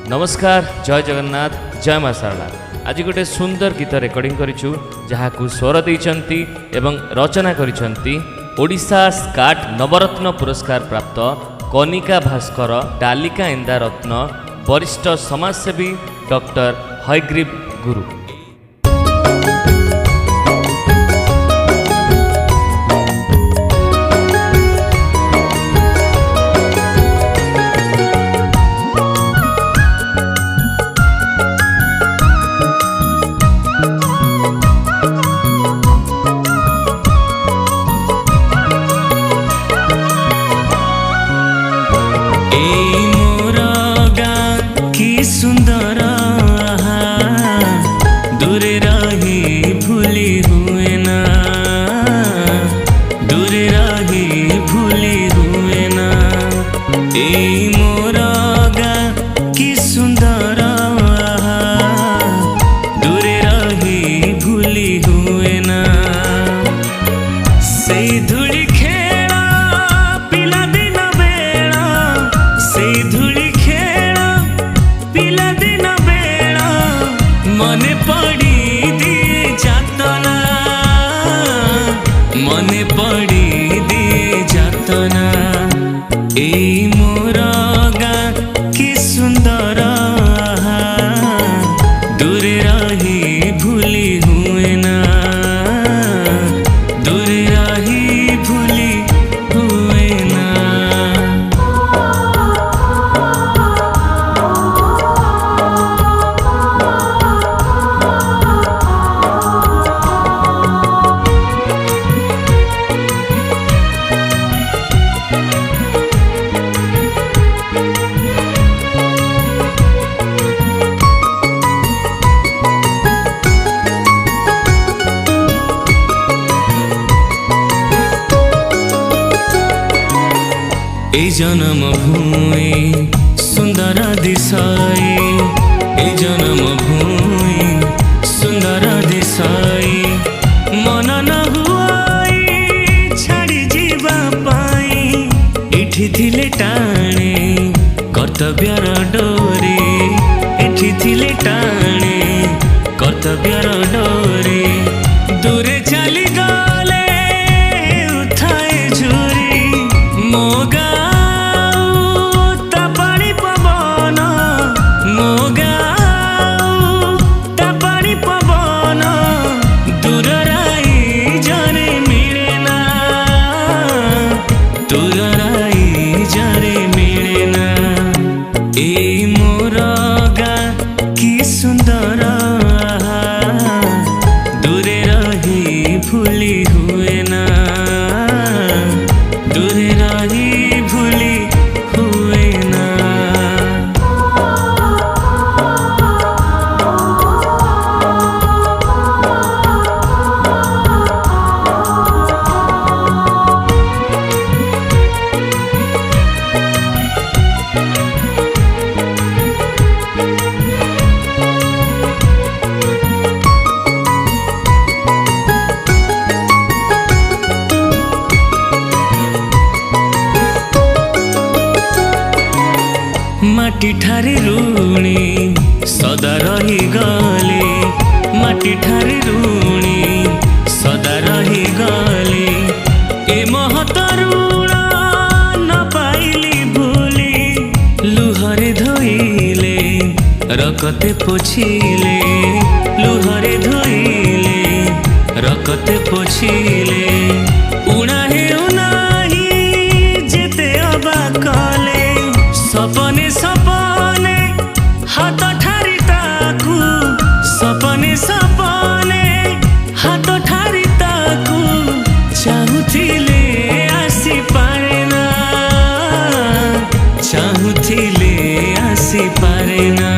नमस्कार, जय जगन्नाथ, जय मां शारदा। आज गोटे सुंदर गीत रेकर्डिंग करिछु जहाँ को स्वर देइचंती एवं रचना करिसंती ओडिशा स्काट नवरत्न पुरस्कार प्राप्त कनिका भास्कर डालिका इंदा रत्न वरिष्ठ समाजसेवी डॉक्टर हयग्रीव गुरु। सुंदर दूरे रही भूली हुए ना, दूरे रही भूली हुए ना। ए मोर गाँ की सुंदर दूरे रही भूली हुए ना। से धूली खेला पिला दिन बेड़ा, से धूली खेला पिला दिन बेड़ा मने पड़ी दिए जातना, मने पड़ी दिए जातना। ए मोर गाँ की सुंदर दूरे रही भूली हुए ना, दूरे रही भूली हुए ना। এই জনম ভূমি সুন্দর দিশাই, এই জনম ভূমি সুন্দর দিশাই। মন ন হুয়াই ছাড়ি ଯିବା ପାଇଁ ଏଠି ଥିଲେ ଟାଣେ କର୍ତ୍ତବ୍ୟର ଡୋରି, ଏଠି ଥିଲେ ଟାଣେ କର୍ତ୍ତବ୍ୟର ଡୋରି। ଦୂରେ ଚାଲି ଗଲେ ଉଠାଏ ଝୁରି ମୋ ଗାଁ भूली हुए ना, दूरे रही भूली हुए ना। माटी ठारे ऋणी सदा रही गले, माटी ठारे ऋणी सदा रही गले। ए महत ऋण न पाइली भूली, लुहरे धोइले रकते पोछिले, लुहरे धोइले रकते पोछिले। उणा हेउ नाही जेते अबा कले, सपने सपने हाथ ठारी ताकू, सपने सपने हाथ ठारी ताकू। चाहुथिले आसी पारे ना, चाहुथिले आसी पारे ना।